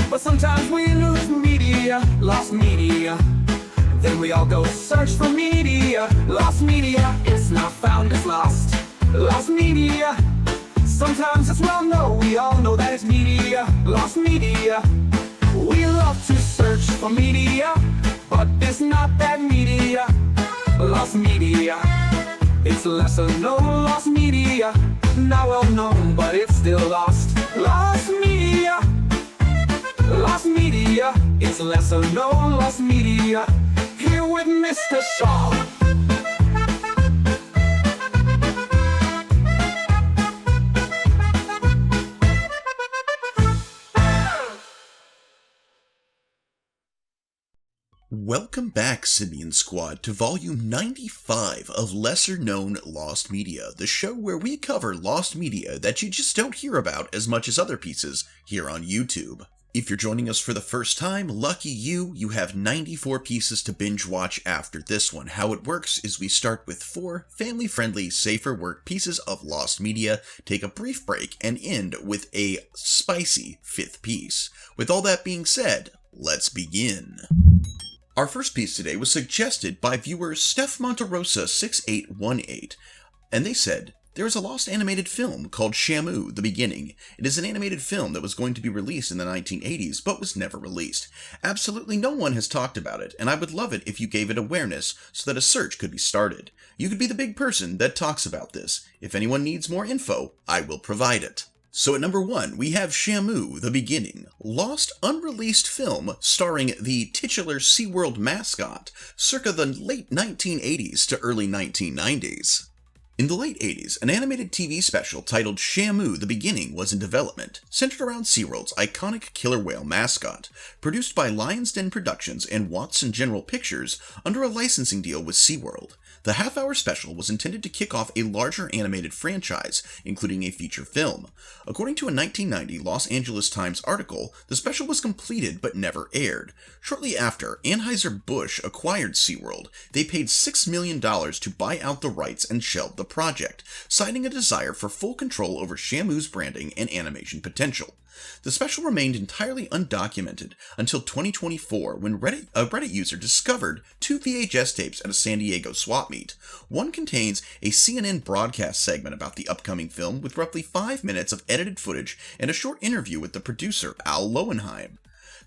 But sometimes we lose media, lost media. Then we all go search for media. Lost media, it's not found, it's lost. Lost media. Sometimes it's well known, we all know that it's media. Lost media. We love to search for media, but it's not that media. Lost media. It's lesser known, lost media. Not well known, but it's still lost. Lost media. Lost media. It's lesser known, lost media. Here with Mr. Shaw. Welcome back, Simian Squad, to volume 95 of Lesser Known Lost Media, the show where we cover lost media that you just don't hear about as much as other pieces here on YouTube. If you're joining us for the first time, lucky you, you have 94 pieces to binge watch after this one. How it works is we start with 4 family-friendly, safe-for-work pieces of lost media, take a brief break, and end with a spicy 5th piece. With all that being said, let's begin. Our first piece today was suggested by viewer Steph Monterosa6818, and they said, there is a lost animated film called Shamu The Beginning. It is an animated film that was going to be released in the 1980s, but was never released. Absolutely no one has talked about it, and I would love it if you gave it awareness so that a search could be started. You could be the big person that talks about this. If anyone needs more info, I will provide it. So at number 1, we have Shamu The Beginning, lost unreleased film starring the titular SeaWorld mascot circa the late 1980s to early 1990s. In the late 80s, an animated TV special titled Shamu The Beginning was in development, centered around SeaWorld's iconic killer whale mascot, produced by Lions Den Productions and Watson General Pictures under a licensing deal with SeaWorld. The half-hour special was intended to kick off a larger animated franchise, including a feature film. According to a 1990 Los Angeles Times article, the special was completed but never aired. Shortly after, Anheuser-Busch acquired SeaWorld. They paid $6 million to buy out the rights and shelved the project, citing a desire for full control over Shamu's branding and animation potential. The special remained entirely undocumented until 2024 when a Reddit user discovered 2 VHS tapes at a San Diego swap meet. One contains a CNN broadcast segment about the upcoming film with roughly 5 minutes of edited footage and a short interview with the producer, Al Lowenheim.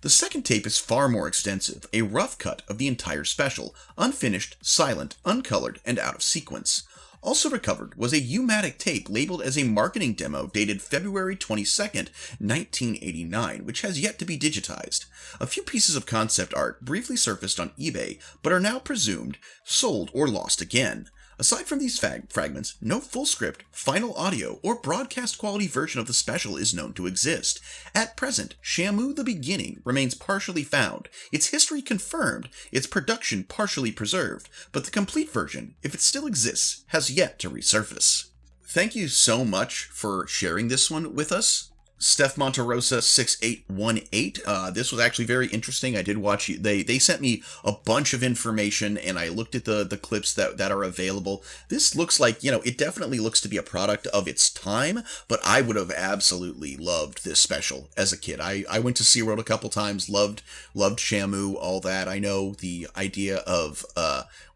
The second tape is far more extensive, a rough cut of the entire special, unfinished, silent, uncolored, and out of sequence. Also recovered was a U-matic tape labeled as a marketing demo dated February 22nd, 1989, which has yet to be digitized. A few pieces of concept art briefly surfaced on eBay, but are now presumed sold or lost again. Aside from these fragments, no full script, final audio, or broadcast quality version of the special is known to exist. At present, Shamu The Beginning remains partially found, its history confirmed, its production partially preserved, but the complete version, if it still exists, has yet to resurface. Thank you so much for sharing this one with us, Steph Monterosa6818. This was actually very interesting. I did watch you. They sent me a bunch of information, and I looked at the clips that are available. This looks like, it definitely looks to be a product of its time, but I would have absolutely loved this special as a kid. I went to SeaWorld a couple times, loved Shamu, all that. I know the idea of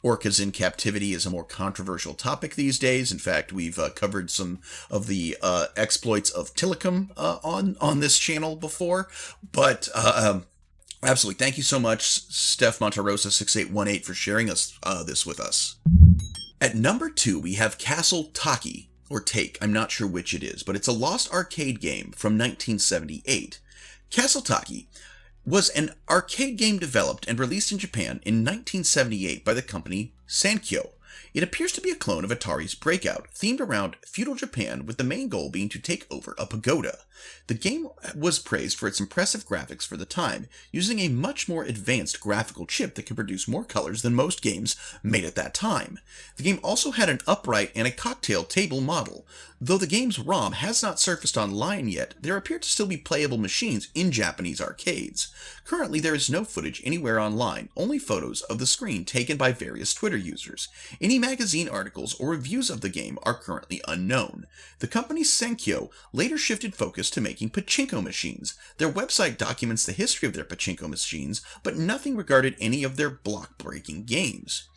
orcas in captivity is a more controversial topic these days. In fact, we've covered some of the exploits of Tilikum on this channel before. But absolutely, thank you so much, Steph Monterosa6818, for sharing this with us. At number 2, we have Castleaki, or Take. I'm not sure which it is, but it's a lost arcade game from 1978. Castleaki was an arcade game developed and released in Japan in 1978 by the company Sankyo. It appears to be a clone of Atari's Breakout, themed around feudal Japan, with the main goal being to take over a pagoda. The game was praised for its impressive graphics for the time, using a much more advanced graphical chip that can produce more colors than most games made at that time. The game also had an upright and a cocktail table model. Though the game's ROM has not surfaced online yet, there appear to still be playable machines in Japanese arcades. Currently, there is no footage anywhere online, only photos of the screen taken by various Twitter users. Any magazine articles or reviews of the game are currently unknown. The company Senkyo later shifted focus to making pachinko machines. Their website documents the history of their pachinko machines, but nothing regarded any of their block-breaking games.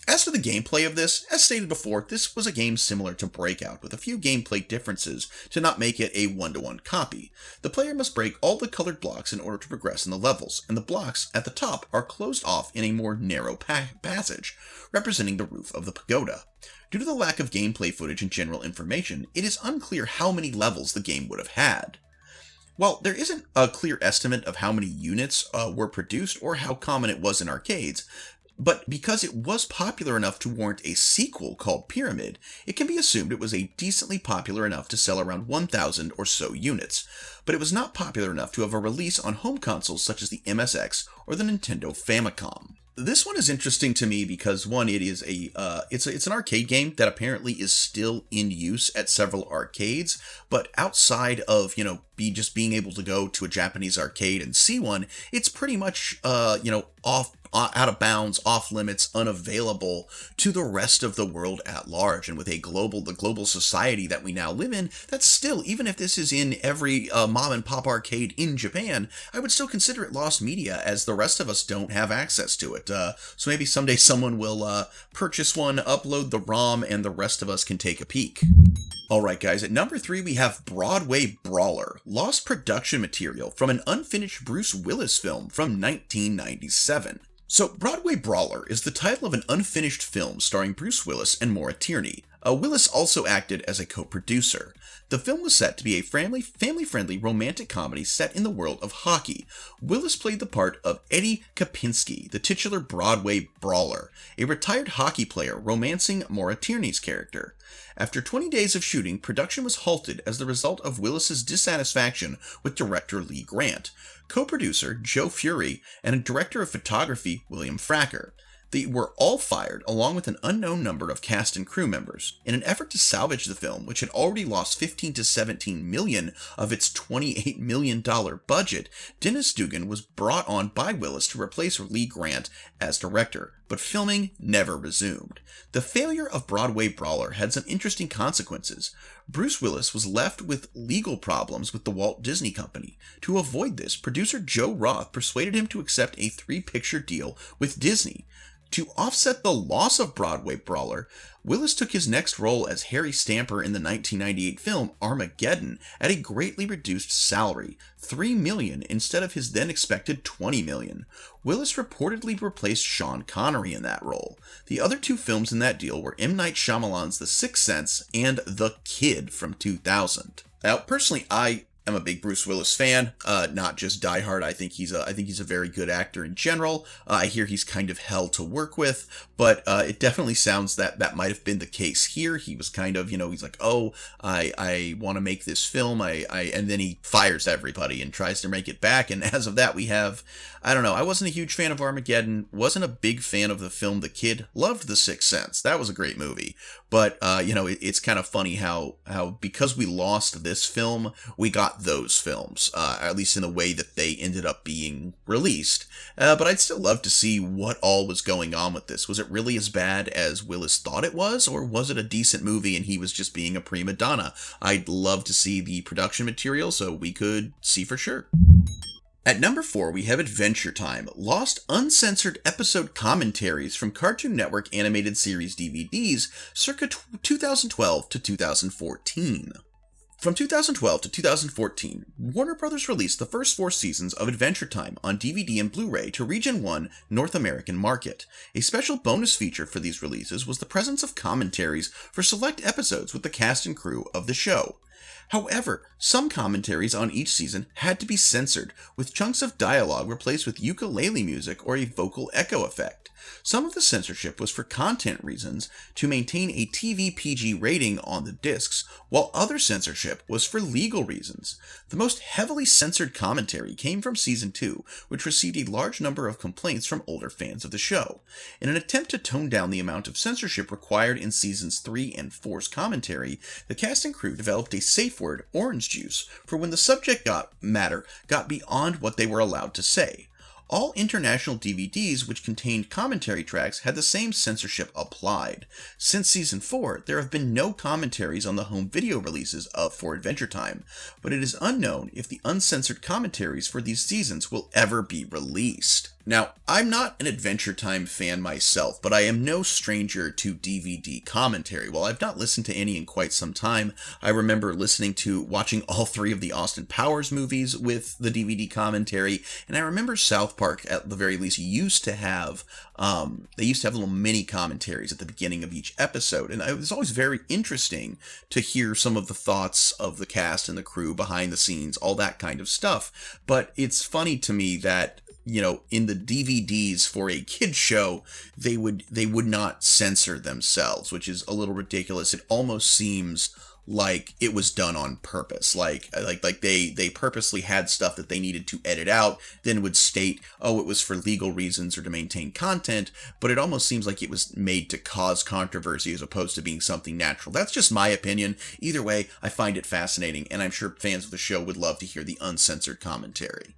As for the gameplay of this, as stated before, this was a game similar to Breakout, with a few gameplay differences to not make it a one-to-one copy. The player must break all the colored blocks in order to progress in the levels, and the blocks at the top are closed off in a more narrow passage, representing the roof of the pagoda. Due to the lack of gameplay footage and general information, it is unclear how many levels the game would have had. While there isn't a clear estimate of how many units were produced or how common it was in arcades, but because it was popular enough to warrant a sequel called Pyramid, it can be assumed it was decently popular enough to sell around 1,000 or so units, but it was not popular enough to have a release on home consoles such as the MSX or the Nintendo Famicom. This one is interesting to me because, one, it is it's an arcade game that apparently is still in use at several arcades, but outside of, just being able to go to a Japanese arcade and see one, it's pretty much, out of bounds, off limits, unavailable to the rest of the world at large. And with the global society that we now live in, that's still, even if this is in every mom and pop arcade in Japan, I would still consider it lost media, as the rest of us don't have access to it. So maybe someday someone will purchase one, upload the ROM, and the rest of us can take a peek. Alright guys, at number 3 we have Broadway Brawler, lost production material from an unfinished Bruce Willis film from 1997. So, Broadway Brawler is the title of an unfinished film starring Bruce Willis and Maura Tierney. Willis also acted as a co-producer. The film was set to be a family-friendly romantic comedy set in the world of hockey. Willis played the part of Eddie Kapinski, the titular Broadway Brawler, a retired hockey player romancing Maura Tierney's character. After 20 days of shooting, production was halted as the result of Willis's dissatisfaction with director Lee Grant, co-producer Joe Fury, and a director of photography William Fracker. They were all fired, along with an unknown number of cast and crew members. In an effort to salvage the film, which had already lost $15 to $17 million of its $28 million budget, Dennis Dugan was brought on by Willis to replace Lee Grant as director, but filming never resumed. The failure of Broadway Brawler had some interesting consequences. Bruce Willis was left with legal problems with the Walt Disney Company. To avoid this, producer Joe Roth persuaded him to accept a 3-picture deal with Disney. To offset the loss of Broadway Brawler, Willis took his next role as Harry Stamper in the 1998 film Armageddon at a greatly reduced salary, $3 million instead of his then expected $20 million. Willis reportedly replaced Sean Connery in that role. The other 2 films in that deal were M. Night Shyamalan's The Sixth Sense and The Kid from 2000. Now, personally, I am a big Bruce Willis fan, not just Die Hard. I think he's a very good actor in general. I hear he's kind of hell to work with, but it definitely sounds that might have been the case here. He was kind of, he's like, oh, I want to make this film, and then he fires everybody and tries to make it back. And as of that, we have, I don't know, I wasn't a huge fan of Armageddon, wasn't a big fan of the film The Kid, loved The Sixth Sense. That was a great movie. But, it's kind of funny how because we lost this film, we got those films, at least in the way that they ended up being released. But I'd still love to see what all was going on with this. Was it really as bad as Willis thought it was, or was it a decent movie and he was just being a prima donna? I'd love to see the production material so we could see for sure. At number 4, we have Adventure Time, lost uncensored episode commentaries from Cartoon Network animated series DVDs circa 2012 to 2014. From 2012 to 2014, Warner Bros. Released the first 4 seasons of Adventure Time on DVD and Blu-ray to Region 1 North American market. A special bonus feature for these releases was the presence of commentaries for select episodes with the cast and crew of the show. However, some commentaries on each season had to be censored, with chunks of dialogue replaced with ukulele music or a vocal echo effect. Some of the censorship was for content reasons, to maintain a TV PG rating on the discs, while other censorship was for legal reasons. The most heavily censored commentary came from Season 2, which received a large number of complaints from older fans of the show. In an attempt to tone down the amount of censorship required in Seasons 3 and 4's commentary, the cast and crew developed a safe word, orange juice, for when the subject matter got beyond what they were allowed to say. All international DVDs which contained commentary tracks had the same censorship applied. Since Season 4, there have been no commentaries on the home video releases of For Adventure Time, but it is unknown if the uncensored commentaries for these seasons will ever be released. Now, I'm not an Adventure Time fan myself, but I am no stranger to DVD commentary. While I've not listened to any in quite some time, I remember watching all 3 of the Austin Powers movies with the DVD commentary, and I remember South Park, at the very least, used to have little mini commentaries at the beginning of each episode, and it was always very interesting to hear some of the thoughts of the cast and the crew behind the scenes, all that kind of stuff. But it's funny to me that, you know, in the DVDs for a kid's show, they would not censor themselves, which is a little ridiculous. It almost seems like it was done on purpose. Like they purposely had stuff that they needed to edit out, then would state, oh, it was for legal reasons or to maintain content, but it almost seems like it was made to cause controversy as opposed to being something natural. That's just my opinion. Either way, I find it fascinating, and I'm sure fans of the show would love to hear the uncensored commentary.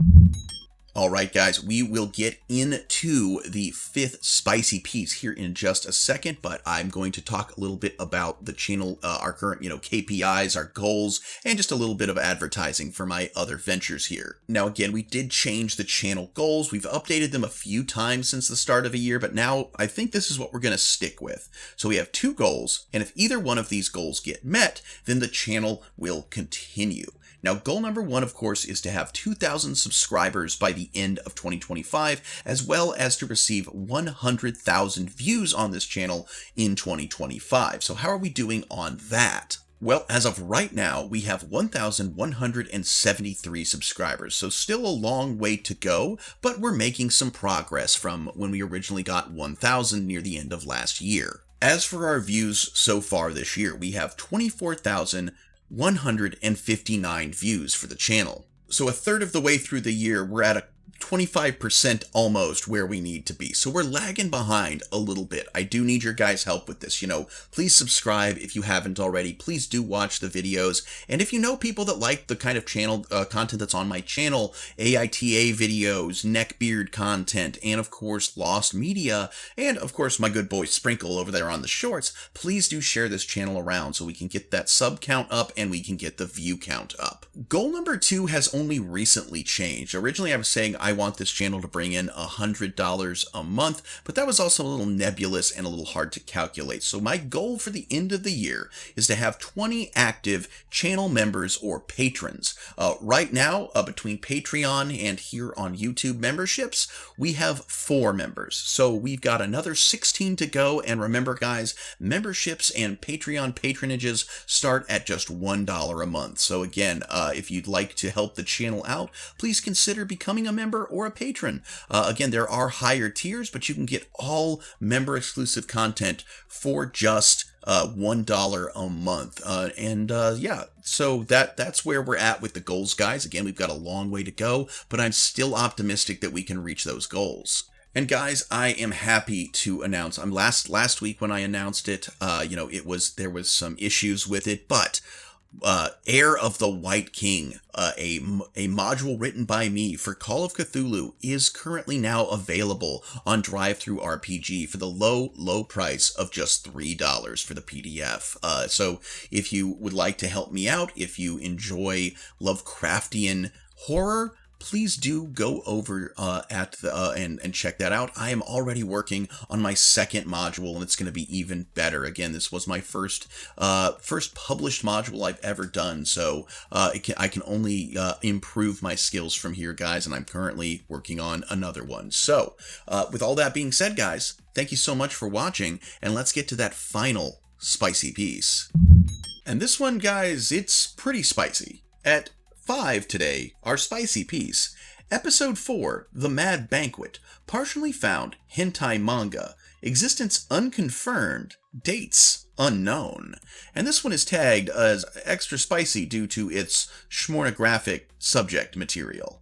Alright guys, we will get into the 5th spicy piece here in just a second, but I'm going to talk a little bit about the channel, our current, KPIs, our goals, and just a little bit of advertising for my other ventures here. Now again, we did change the channel goals. We've updated them a few times since the start of a year, but now I think this is what we're going to stick with. So we have 2 goals, and if either one of these goals get met, then the channel will continue. Now, goal number 1, of course, is to have 2,000 subscribers by the end of 2025, as well as to receive 100,000 views on this channel in 2025. So how are we doing on that? Well, as of right now, we have 1,173 subscribers, so still a long way to go, but we're making some progress from when we originally got 1,000 near the end of last year. As for our views so far this year, we have 24,159 views for the channel. So a third of the way through the year, we're at a 25% almost where we need to be. So we're lagging behind a little bit. I do need your guys' help with this. Please subscribe if you haven't already. Please do watch the videos. And if you know people that like the kind of channel content that's on my channel, AITA videos, neckbeard content, and of course Lost Media, and of course my good boy Sprinkle over there on the shorts, please do share this channel around so we can get that sub count up and we can get the view count up. Goal number 2 has only recently changed. Originally I was saying I want this channel to bring in $100 a month, but that was also a little nebulous and a little hard to calculate. So my goal for the end of the year is to have 20 active channel members or patrons. Right now, between Patreon and here on YouTube memberships, we have 4 members. So we've got another 16 to go. And remember guys, memberships and Patreon patronages start at just $1 a month. So again, if you'd like to help the channel out, please consider becoming a member or a patron. Again, there are higher tiers, but you can get all member exclusive content for just $1 a month. Yeah, so that's where we're at with the goals, guys. Again, we've got a long way to go, but I'm still optimistic that we can reach those goals. And guys, I am happy to announce, last week when I announced it, there was some issues with it, but Heir of the White King, a module written by me for Call of Cthulhu, is currently now available on DriveThruRPG for the low price of just $3 for the PDF. So if you would like to help me out, if you enjoy Lovecraftian horror, please do go over and check that out. I am already working on my 2nd module, and it's going to be even better. Again, this was my first published module I've ever done, so I can only improve my skills from here, guys, and I'm currently working on another one. So, with all that being said, guys, thank you so much for watching, and let's get to that final spicy piece. And this one, guys, it's pretty spicy. At 5 today, our spicy piece, Episode 4, The Mad Banquet, partially found hentai manga, existence unconfirmed, dates unknown. And this one is tagged as extra spicy due to its schmornographic subject material.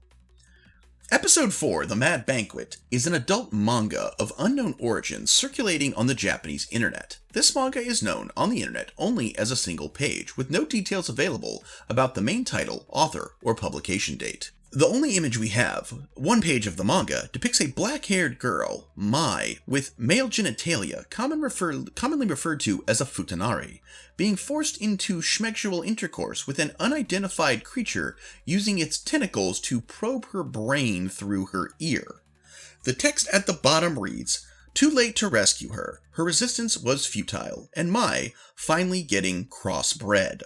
Episode 4, The Mad Banquet, is an adult manga of unknown origin circulating on the Japanese internet. This manga is known on the internet only as a single page, with no details available about the main title, author, or publication date. The only image we have, one page of the manga, depicts a black-haired girl, Mai, with male genitalia, commonly referred to as a futanari, being forced into schmexual intercourse with an unidentified creature using its tentacles to probe her brain through her ear. The text at the bottom reads, "Too late to rescue her. Her resistance was futile, and Mai finally getting crossbred."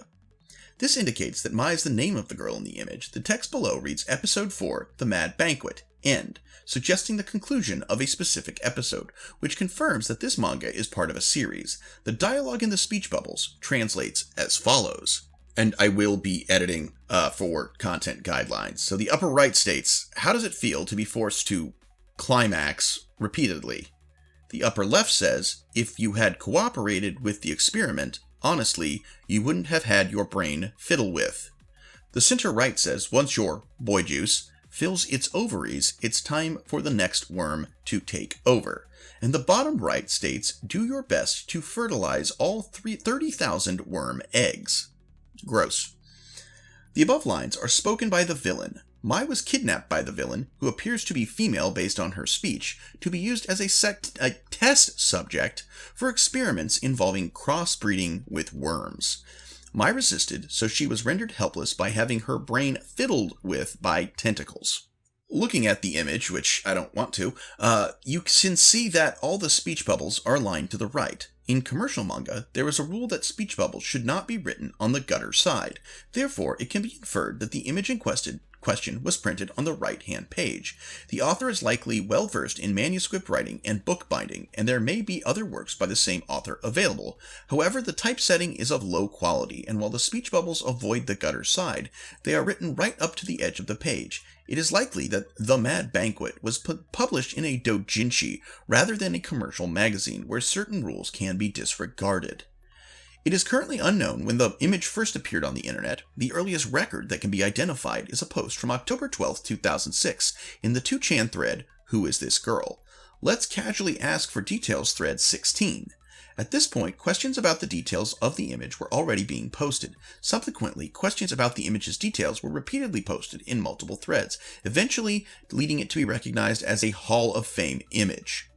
This indicates that Mai is the name of the girl in the image. The text below reads Episode 4, The Mad Banquet, End, suggesting the conclusion of a specific episode, which confirms that this manga is part of a series. The dialogue in the speech bubbles translates as follows. And I will be editing for content guidelines. So the upper right states, "How does it feel to be forced to climax repeatedly?" The upper left says, "If you had cooperated with the experiment, honestly, you wouldn't have had your brain fiddle with." The center right says, "Once your boy juice fills its ovaries, it's time for the next worm to take over." And the bottom right states, "Do your best to fertilize all 30,000 worm eggs." Gross. The above lines are spoken by the villain. Mai was kidnapped by the villain, who appears to be female based on her speech, to be used as a test subject for experiments involving crossbreeding with worms. Mai resisted, so she was rendered helpless by having her brain fiddled with by tentacles. Looking at the image, which I don't want to, you can see that all the speech bubbles are aligned to the right. In commercial manga, there is a rule that speech bubbles should not be written on the gutter side. Therefore, it can be inferred that the image in question was printed on the right-hand page. The author is likely well-versed in manuscript writing and bookbinding, and there may be other works by the same author available. However, the typesetting is of low quality, and while the speech bubbles avoid the gutter side, they are written right up to the edge of the page. It is likely that The Mad Banquet was published in a doujinshi rather than a commercial magazine, where certain rules can be disregarded. It is currently unknown when the image first appeared on the internet. The earliest record that can be identified is a post from October 12, 2006, in the 2chan thread, Who is this girl? Let's casually ask for details thread 16. At this point, questions about the details of the image were already being posted. Subsequently, questions about the image's details were repeatedly posted in multiple threads, eventually leading it to be recognized as a Hall of Fame image.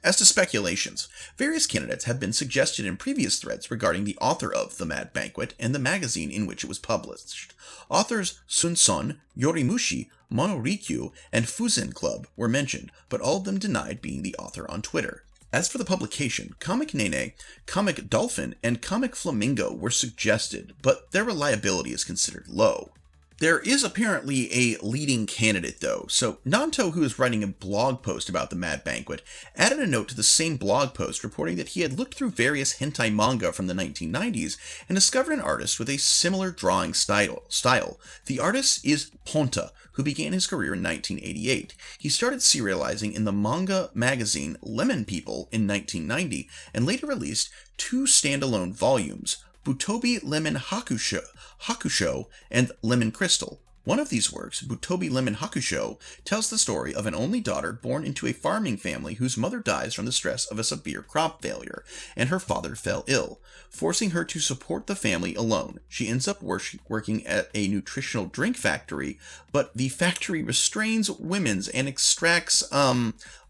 As to speculations, various candidates have been suggested in previous threads regarding the author of The Mad Banquet and the magazine in which it was published. Authors Sunson, Yorimushi, Monorikyu, and Fuzen Club were mentioned, but all of them denied being the author on Twitter. As for the publication, Comic Nene, Comic Dolphin, and Comic Flamingo were suggested, but their reliability is considered low. There is apparently a leading candidate, though. So Nanto, who is writing a blog post about the Mad Banquet, added a note to the same blog post reporting that he had looked through various hentai manga from the 1990s and discovered an artist with a similar drawing style. The artist is Ponta, who began his career in 1988. He started serializing in the manga magazine Lemon People in 1990 and later released 2 standalone volumes, Butobi Lemon Hakusho and Lemon Crystal. One of these works, Butobi Lemon Hakusho, tells the story of an only daughter born into a farming family whose mother dies from the stress of a severe crop failure, and her father fell ill, forcing her to support the family alone. She ends up working at a nutritional drink factory, but the factory restrains women's and extracts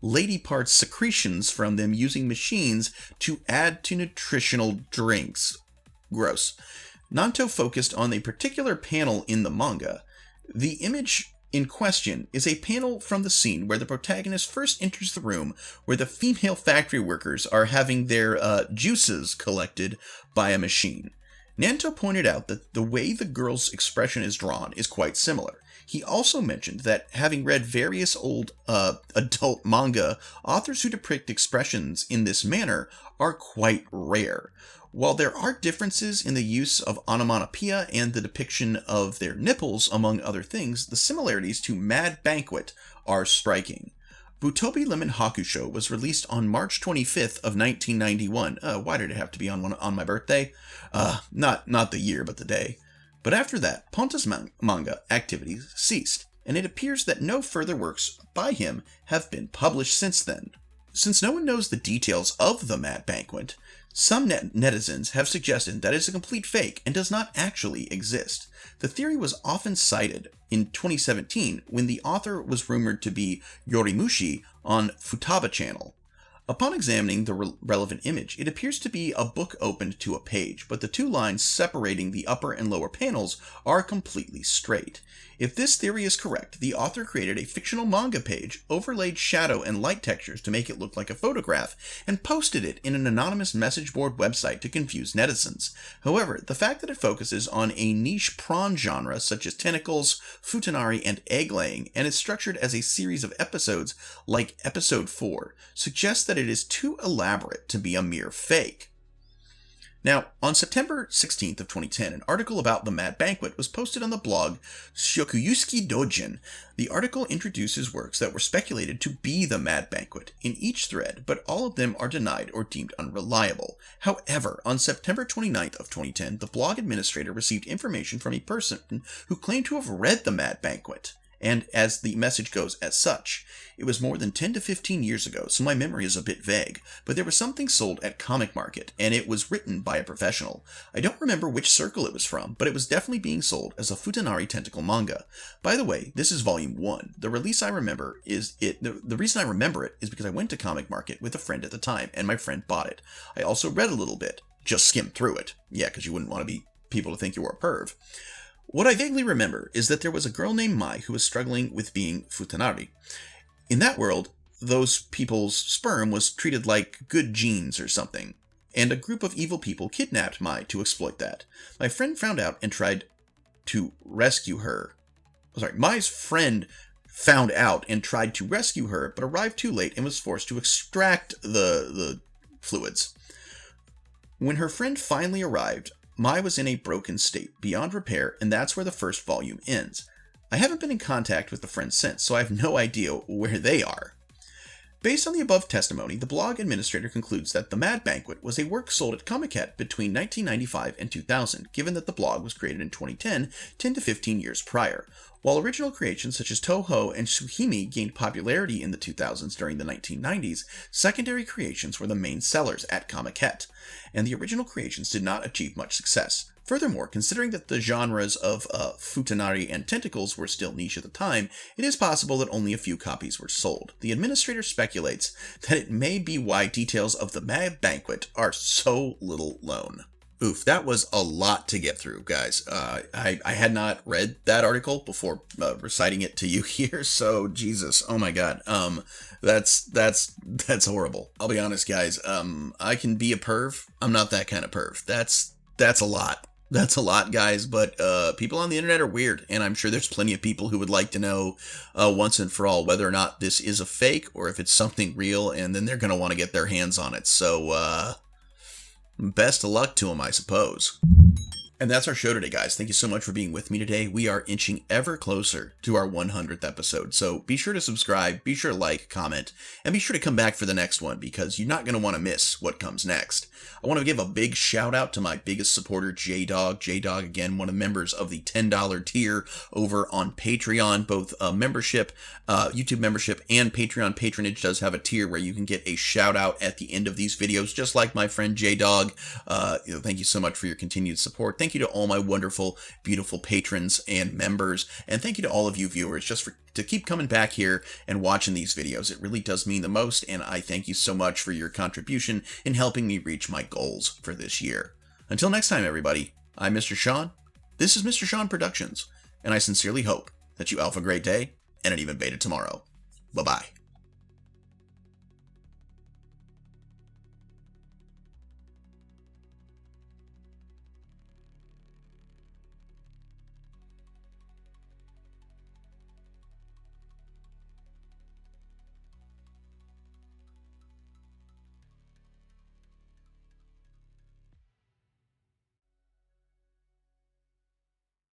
lady parts secretions from them using machines to add to nutritional drinks. Gross. Nanto focused on a particular panel in the manga. The image in question is a panel from the scene where the protagonist first enters the room where the female factory workers are having their juices collected by a machine. Nanto pointed out that the way the girl's expression is drawn is quite similar. He also mentioned that, having read various old adult manga, authors who depict expressions in this manner are quite rare. While there are differences in the use of onomatopoeia and the depiction of their nipples, among other things, the similarities to Mad Banquet are striking. Butobi Lemon Hakusho was released on March 25th of 1991. Why did it have to be on my birthday? Not the year, but the day. But after that, Ponta's manga activities ceased, and it appears that no further works by him have been published since then. Since no one knows the details of the Mad Banquet, some netizens have suggested that it is a complete fake and does not actually exist. The theory was often cited in 2017 when the author was rumored to be Yorimushi on Futaba Channel. Upon examining the relevant image, it appears to be a book opened to a page, but the two lines separating the upper and lower panels are completely straight. If this theory is correct, the author created a fictional manga page, overlaid shadow and light textures to make it look like a photograph, and posted it in an anonymous message board website to confuse netizens. However, the fact that it focuses on a niche prawn genre such as tentacles, futanari, and egg-laying, and is structured as a series of episodes like Episode 4, suggests that it is too elaborate to be a mere fake. Now, on September 16th of 2010, an article about the Mad Banquet was posted on the blog Shokuyusuki Dojin. The article introduces works that were speculated to be the Mad Banquet in each thread, but all of them are denied or deemed unreliable. However, on September 29th of 2010, the blog administrator received information from a person who claimed to have read the Mad Banquet. And as the message goes as such, it was more than 10 to 15 years ago, so my memory is a bit vague, but there was something sold at Comic Market, and it was written by a professional. I don't remember which circle it was from, but it was definitely being sold as a Futanari tentacle manga. By the way, this is volume 1. The release I remember the reason I remember it is because I went to Comic Market with a friend at the time, and my friend bought it. I also read a little bit, just skimmed through it. Yeah, because you wouldn't want people to think you were a perv. What I vaguely remember is that there was a girl named Mai who was struggling with being Futanari. In that world, those people's sperm was treated like good genes or something, and a group of evil people kidnapped Mai to exploit that. My friend found out and tried to rescue her. Mai's friend found out and tried to rescue her, but arrived too late and was forced to extract the fluids. When her friend finally arrived, Mai was in a broken state, beyond repair, and that's where the first volume ends. I haven't been in contact with the friends since, so I have no idea where they are. Based on the above testimony, the blog administrator concludes that The Mad Banquet was a work sold at Comiket between 1995 and 2000, given that the blog was created in 2010, 10 to 15 years prior. While original creations such as Toho and Tsuhimi gained popularity in the 2000s during the 1990s, secondary creations were the main sellers at Comiket, and the original creations did not achieve much success. Furthermore, considering that the genres of Futanari and tentacles were still niche at the time, it is possible that only a few copies were sold. The administrator speculates that it may be why details of the Mad Banquet are so little known. Oof, that was a lot to get through, guys. I had not read that article before reciting it to you here, so Jesus, oh my god. That's horrible. I'll be honest, guys. I can be a perv. I'm not that kind of perv. That's a lot. That's a lot, guys, but people on the internet are weird, and I'm sure there's plenty of people who would like to know once and for all whether or not this is a fake or if it's something real, and then they're going to want to get their hands on it. So, best of luck to them, I suppose. And that's our show today, guys. Thank you so much for being with me today. We are inching ever closer to our 100th episode, so be sure to subscribe, be sure to like, comment, and be sure to come back for the next one, because you're not going to want to miss what comes next. I want to give a big shout out to my biggest supporter, J-Dog. J-Dog, again, one of the members of the $10 tier over on Patreon. Both membership, YouTube membership, and Patreon patronage does have a tier where you can get a shout out at the end of these videos, just like my friend J-Dog. Thank you so much for your continued support. Thank you to all my wonderful, beautiful patrons and members, and thank you to all of you viewers to keep coming back here and watching these videos. It really does mean the most, and I thank you so much for your contribution in helping me reach my goals for this year. Until next time, everybody, I'm Mr. Sean. This is Mr. Sean Productions, and I sincerely hope that you have a great day and an even better tomorrow. Bye-bye.